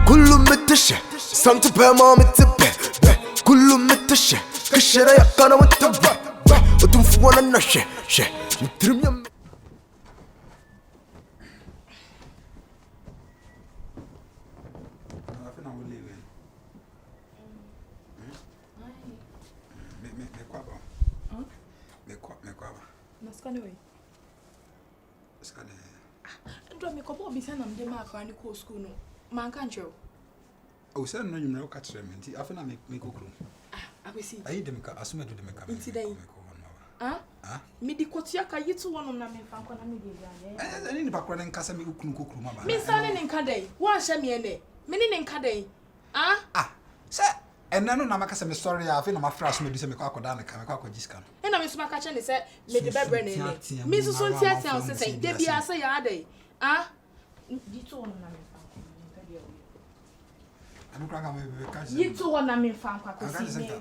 كله متشة سمت بما متبه كله متشة كشرة يقنا وتبه وتنفوانا النشة شة مترم يم Do me couple be send am dey mark for any school no. Man can't you? Oh, sir, no, you know, catch them. I feel make okru. I will see. I dem ka asume do dem ka. Inti dai. Ah? Me di kotia ka yitu wono na me fa na me dey ya. Ni pa kora nka se me okru kokru ma ba. Me sane ne nka dai. Wan hye me ene. Me ne nka dai. Ah? Sir, ena no na maka se me sorry ya afi na ma fra asume do se me kwa akoda na ka me kwa akodi ska no. Ena me suma ka che ne se me de bebre ne ne. Me so so ntia o se se de bia se ya dai. Ah? Yitu wono na me fa nka dia o. Anu kwa ka me catch. Yitu wono na me fa kwa ko si me.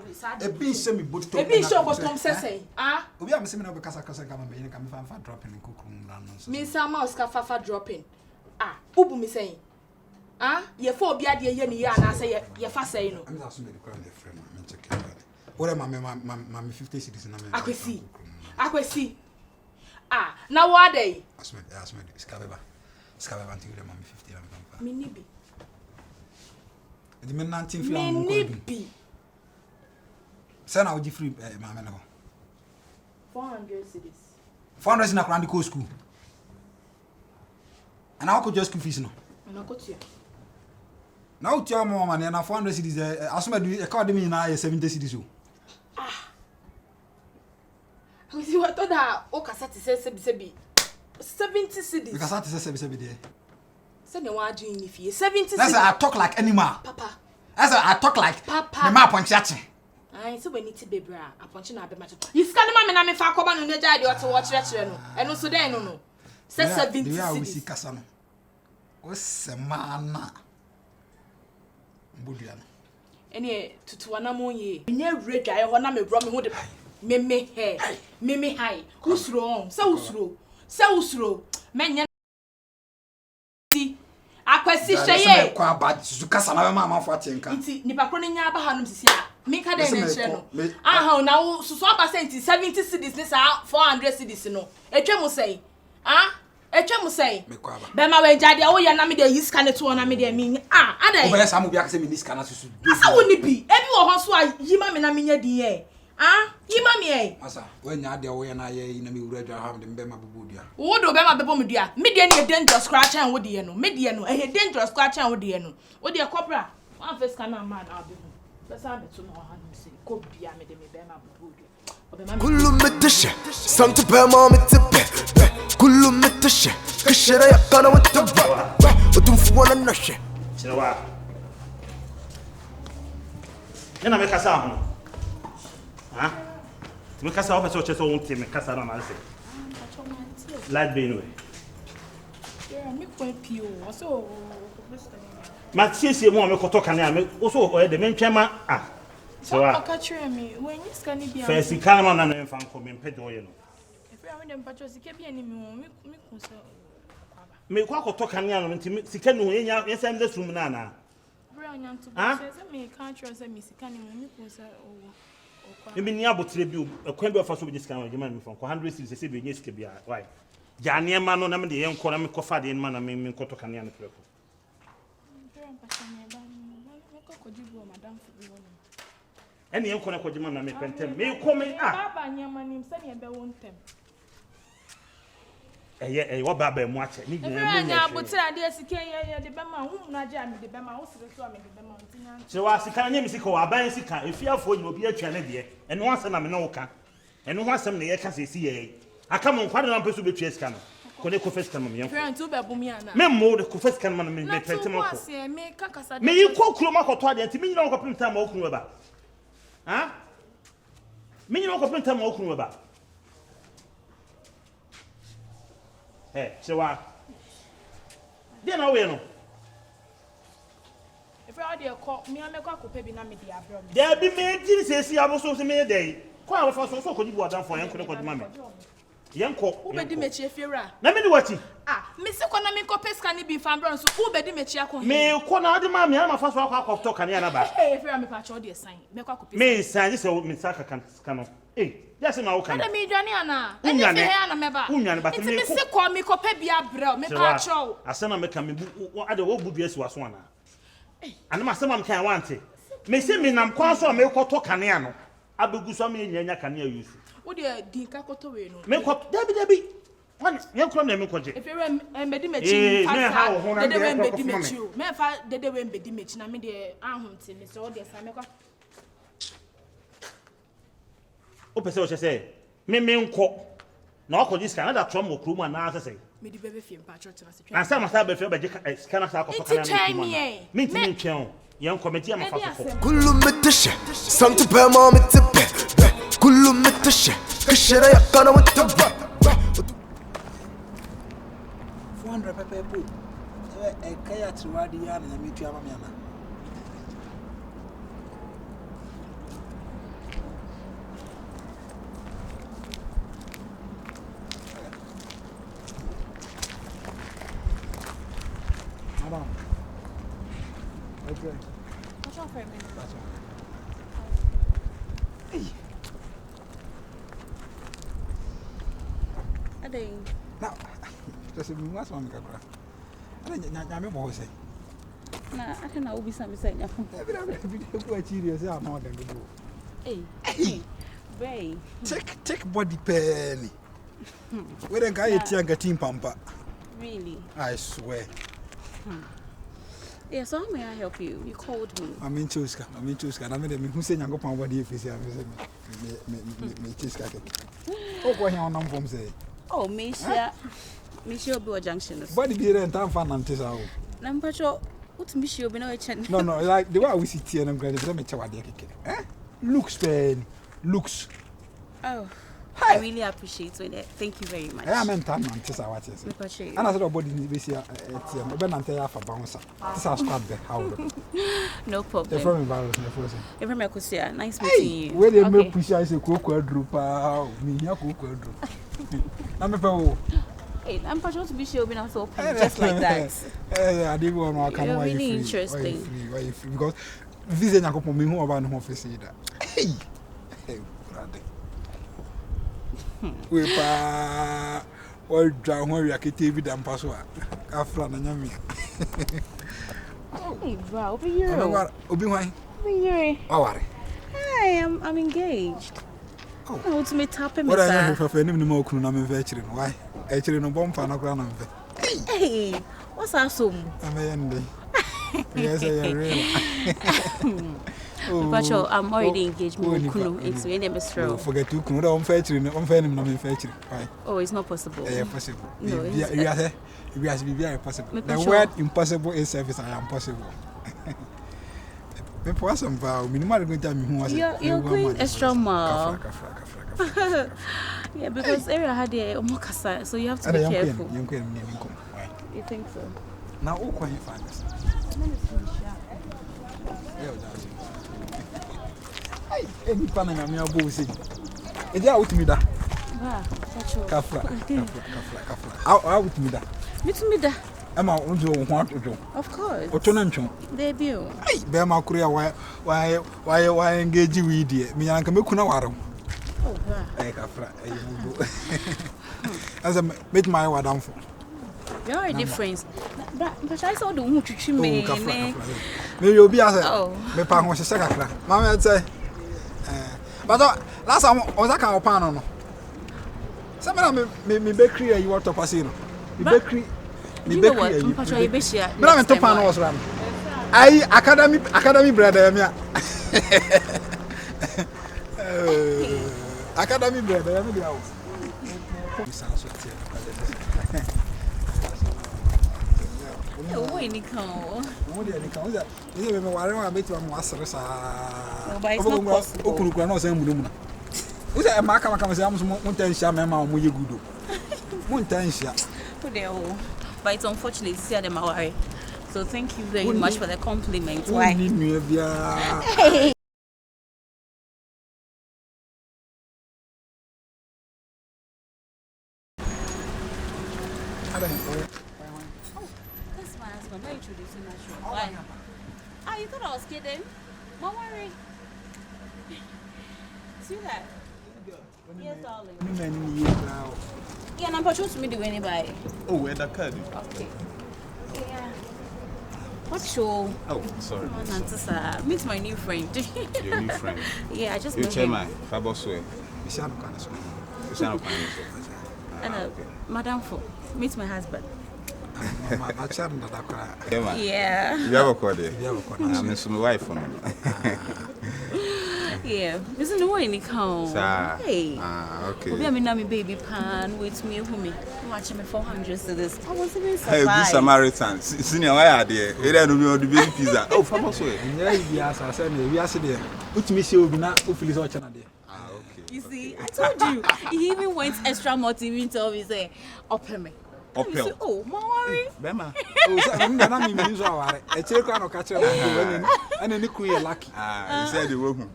E bi se me botu to. E bi show bottom se se. Ah? Obi am se me na be kasa ka ma me ka me fa dropping kokru na no so. Me sa mouse ka fa dropping. Ah, ubu me say. Ah, ye for obi ade ye ni ya na say ye fa say no. I'm assume the crime the friend me check it. What am my 50 cities na me. Akwesi. Ah, na what day? Assume skabeba until the 50 am. Me nibi. The men 19 film me nibi. Say na oji free ma me no. 400 cedis. 400 na kwandi ko school. And how could just school fees no? Na kotia. Now tia mo man na 400 cedis assume do academy na 70 cedis o. Ah. We see what that o kasa ti sebi 70 cedis. Because that is sebi there. Say ne wa adwin ni fie 70 cedis. That's I talk like animal. Papa. That's I talk like Papa. Me ma ponchi ache. Ai so when it bebra aponchi na abema. You scan ma me na me fa akoba no na jade o te wo kire no. Eno so den no. Say 70 cedis. We cedis. see kasa no. O semana. Mbudia no. Ene tutuwana monye. Nya redwa ye ho na me bro me ho de me he. Me high. Usuro on. Say usuro. Menya akwasi hweye. Kwa ba kasa na ma amafo atenka. Nti nipa kro nya aba hanum sisi a. Me ka dey na hye no. Aha na wo so percent 70 cedis ni sa 400 cedis no. Etwa mu sei. Ah? Etwa mu sei. Me kwa ba. Be ma we jade wo ya na me dey use can to na me dey me. Ah, adai. Obere sa mu bia ka se me nis kana susu. Asa woni bi. Ebi wo ho so a yima me na me nya din e. Ah, yima me e. Asa, we nya ade wo ya na ye na me wura dwa ha de be ma bubu dua. Wo do be ma bebo me dua. Me dey na dangerous scratch and wo dey no. Me dey no. Eh dangerous scratch and wo dey no. Wo dey cobra. One face can na man abi hu. Be sa be to no ha no se. Ko bia me dey me be ma bubu dua. كله متشة سمت بما متبه كله متشة كشرة يقنا وتبه وتنفوانا النشة شنو انا me kasa ho ha me kasa ho pese o chese won me kasa na man se light be no yeah me kwa pio so ma tiesie mu o me koto kane me o so o de me ntwema so aka chere me when you scan bia first kan ma na no mfa nko me mpede o ye no e we dem patro sika bia ni me ku so me kwa koto kane no nti sika no yenya yesem de sum na na bro nyanto say me kan chere say me sika ni me ku so o me ni abotre bi ekwan bi ofa so bi sika no jema me fa nko 100 cedis se bi nye sika bia why ja ne ma no na me de yen ko na me kofa de ma na me koto kane no preko eni yen ko na kojima na me pentem me ko me baba nyama nim se ne be wontem wo baba mu ache ni gina nya abotira de sike ye de be ma hu na ja me de be ma wo sire so me de be ma ntinya se wa sika nya me sika wa ban sika efiafo nyina obi atwa na de eno asem na me na wo ka eno ho asem na ye ka se si ye aka mo kwade na peso betwa sika no ko ne ko fesika mo me friend tu be bu mi ana me mo de ko fesika no me pentem ko me kakasa me yi ko kuro makoto ade nti me nyina ko pemta ma okunu ba ha me nyina ko pemta ma okunu ba se wa de na we no if I dey call me amekwa kope bi na me dey abro me there be me diri se si aboso se me dey kwa wa fa so ko jibu adan fo yen ko de ko duma me yen ko wo be di me chie fiera na me ni wati Miss Economy Pesca ni be fan bronze, who bedi me chiako. Me, Kona, the mammy, I'm a first walk of talking about. Hey, if I'm a patch or dear sign, make up. Me, sign this old Miss Saka can. Hey, yes, no, can I mean, Janiana, and Yana, but Miss Economy Copebia bro, me patch. I send a make me other old dress was one. And my son can want it. Me say me nam kwan so me ko to kanea no abegu so me nyanya kanea yusu wo de dinka koto we no me ko debi man ye kro na me ko je if you embedi mechi fa de we embedi mechi o me fa de we embedi mechi na me de ahunti me so de sa me ko o pese o se me nko na o ko ji scan na da trom okru mu na ase me di bebe fie mpa church na se twa na sa ma sa be fie be je scan na sa ko kanea me ti ntwen yen committee am fa so كله متشة سمت بما متبه كله متشة كشرة يقنا وتبه 400 pepper poo. E kaya triwadi ya na mitu ya mama yana. Madam. Okay. Watch out for a minute. That's all. Hey. Ade. Now, just me was one kakra. Ana nyame mo say. Na ate na obi sam say nyafo. Every go achiri say am on dem go. Hey. Bay. Take body penny. We den kai tia team pampa. Really? I swear. Yeah, so how may I help you? You called me. I'm in Chuska. Na me dem hu say nyankopon body efisi am say me Chuska ke. O ko hia onam fom say. Oh, Misha. Misha Obi Junction. Body be rent am fan am tesa o. Na mpacho, what Misha Obi na we chen. No, like the way we sit here and I'm glad to me chewa de keke. Looks pen. Looks. Oh. I really appreciate it. Thank you very much. I am in town man tesa what yes. Mpacho. And I said body be see ATM. Be na tell for bouncer. This has start the how. No problem. The from embarrassment the first. Every me kusia. Nice meeting you. Where they make push I say koko drupa. Me here koko drupa. Na me pe o. Hey, I'm passionate to be sure Obi na so open just like that. I didn't want to come. You're really Why interesting. Why you free? Because visit nyankopon me hu oba no ho face that. Hey, brother. We pa o dwa ho wi akete bi dan paso a. Afra na nyame. Hey, bro, over here. Obi hwan? Over here. Aware. Hi, I'm engaged. Oh. I want to meet up What I know for nim no okunu na me ve chire no. Why? E chire no bompa na kra na me. Hey, what's awesome? Amende. Yes, I real. Pacho, I'm already engaged. Kunu into any bistro. Forget to kunu. On fair chire no. On fair nim no me fair chire. Why? Oh, it's not possible. Possible. No, You are very possible. The word impossible is service. I am possible. Me po asem ba o minimal go tell me who was it. You're going extra mile. Kafra. Yeah, because area had a omokasa, so you have to be careful. You think so? Now, who can you find this? Hey, any pan and I'm your bossy. Is that with me that? Kafra. How with me that? Me da. Am I want to do? Of course. Otonancho. Debut. Hey, be ma kuria why engage with you? Me anka me kuna waro. Oh, wow. Hey, Kafra. As I met my wadam for. You're a difference. But I saw the one to me. Maybe you'll be as Oh. me pa ho se kakra. Mama say but last time was that kind of pan no. Some me bakery you want to pass in. Me bakery You know what? Mpacho Ibeshia. But I'm top pan was ram. I academy brother me. Academy brother me the house. Oh, any count. Mo dey ni kan o me ware wa beti wa mo asere sa. But it's not possible. Okuru na o se munu muna. O se ma kama se am so mo ntanhia me ma mo ye gudo. Mo ntanhia. But it's unfortunate to see them away. So thank you very much for the compliment. Why? You thought I was kidding? Don't worry. See that? Yes, darling. Yeah, I'm supposed to meet you anybody. Oh, where the card? Okay. Yeah. What show? Oh, sorry. Oh, meet my new friend. Your new friend? Yeah, I just met him. You tell my Faboswe. Madam Fo, meet my husband. Yeah. You have a card? I'm my wife. Yeah, this is no way in count. Hey. Okay. We have a baby pan with me who me watching me 400 to this. I was even surprised. Hey, good Samaritan. Senior, why are there? You don't know the baby pizza. Oh, Faboswe. Yes, I said we are there. Which me show be not hopefully so channel there. Okay. You see, I told you. He even went extra more to even tell me say, "Open me." Opel. Oh, my worry. Bema. Oh, so I'm not me use our. A check on catch and then queen lucky. He said the woman.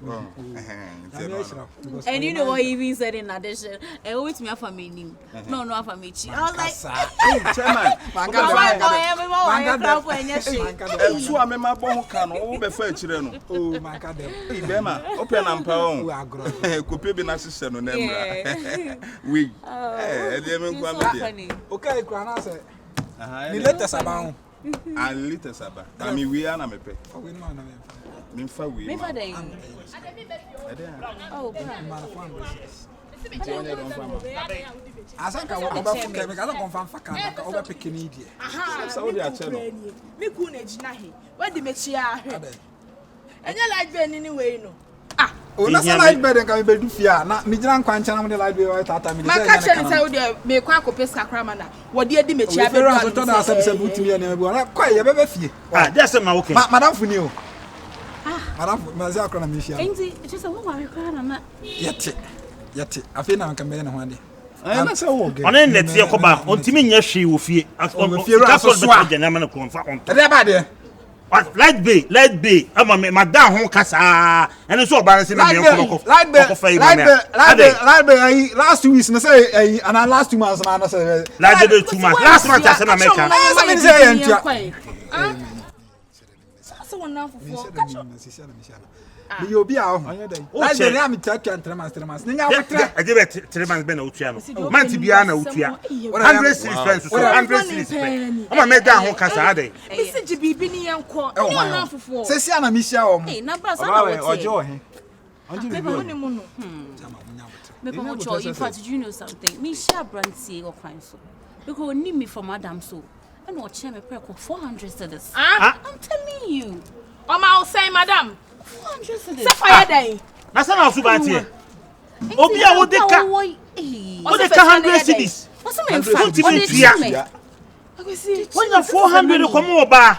And you know what he even said in addition? I always me for me name. No for me. I was like, Chairman. So I'm my bone can all be fair children. Oh, my God. Bema. Open and pound. Could be necessary. We. Okay, Grana said. Ni later Sabah. And later Sabah. I mean, we are not a pay. We know. Me for day. Oh, I think I will confirm for Canada over Pekini. Saudi Arabia. Me couldn't nahi. What the mechia? And you like Ben anyway, no. Oh, that's a light bed and can be do fear. Not Midran Quancham on the light bill at that time. My catcher tell you, me quack of Pesca Cramana. What dear Dimitri? I told us about me and everyone. Quite a baby fee. That's my okay. Madame for you. Madame Mazakra Michel. Ain't just a woman. Yet, I feel I can be in one day. I'm so okay. On end let's go back. On Timmy, she will fear. On fear of swag and I'm going to confront. Light bay. I'm a madam home casa, and it's all balancing. Light last 2 weeks, and last 2 months, and I say, light bay 2 months. Last month, I said, America. So one now for you'll be out. I said, I'm talking 3 months. I give it 3 months, Ben Ochiano. Mantibiana, Uchia. 100 cities, 100 cities. I'm a made down home casa. This is Bibini and Quack. Oh, my for Cecilia Michel. Hey, numbers or joy. Maybe in fact, you know something? Me share brand see or crime so. Because need me for Madame so. And what chair me prayer 400 to this. I'm telling you. I'll say, Madame. 400 to this. Sapphire day. That's not also bad here. Obia, what they can. What they can 100 cities. What's the main fact? When you're 400, come over.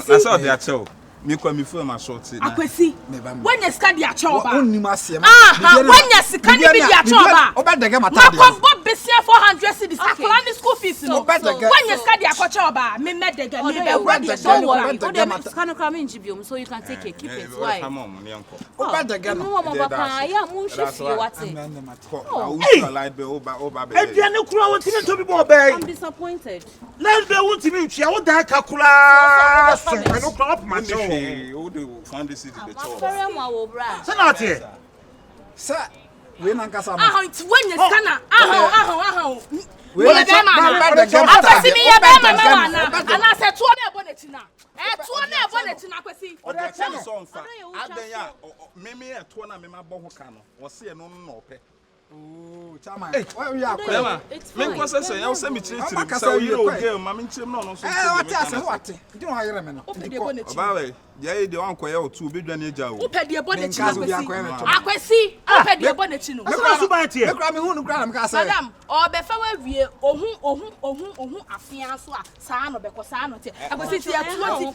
That's all they are told. Me come before my short. Akwesi. When you scan your choba. When you scan your choba. Over the game, Bob Bessia 400 cities. I school fees. When you scan your choba, me met the game. Don't worry. Can you come in Jibium so you can take it? Keep it. Why? Over the game. Yeah, moon shift you what it. I'm disappointed. Let's be able to meet you. I want that calculus. I don't crop my show. Oh, they will find the city. Send out here. Sir, we don't get some. It's when you scan. We are oh, Chama. Where we are? It's fine. I was saying, so you okay, Mammy Chim, no, so what? You don't hear me. about it. Yeah, the uncle or two big than your job. Open the bonnet. Akwesi. Open the bonnet. Madam, or before we oh, afianso sano bekosano te. Akwesi ti atuati.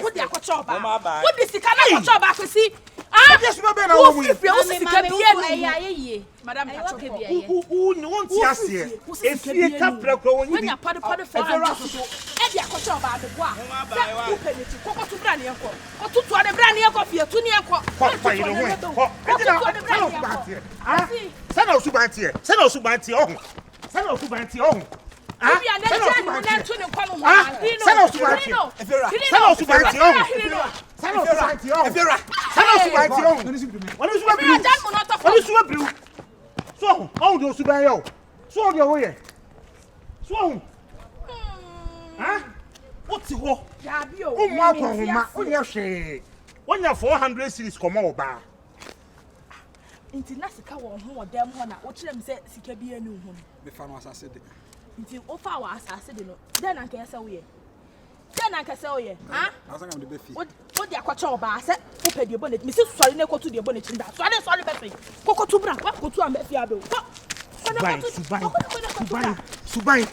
What the akochoba? What the sikana akochoba akwesi? Ah, yes, no be na wo. Madam, who wants us here? If you can't when you part for and the akochoba the bois. Open it. Koko to brand yanko. Ko to the brand yanko fie to ni yanko. What you know? Send us to Banty. Send us to Banty. Oh, send us to Banty. Oh, Obi an na to ne kwa no ho. Send us to my team. Send us to my team. Send us to my team. Send us to my team. What is what blue? So, how do you buy yo? So the way. So. Huh? What's it? Ya bi o. O ma ko ma, o ye hwe. When you 400 series come out ba. Inti na sika wo ho odam ho na wo kire me se sika bi anu ho. Me fa no asase de. Inti o fa wa asase de no. Den na nka se wo ye. Den na nka se wo ye. Ha? Asanga me de be fi. Wo dia kwacha oba se wo pe de bonnet. Me se sori na ekotu de bonnet nda. Sori be fe. Kokotu bra, wa kotu am fi abe. Subai.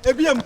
Ebiam.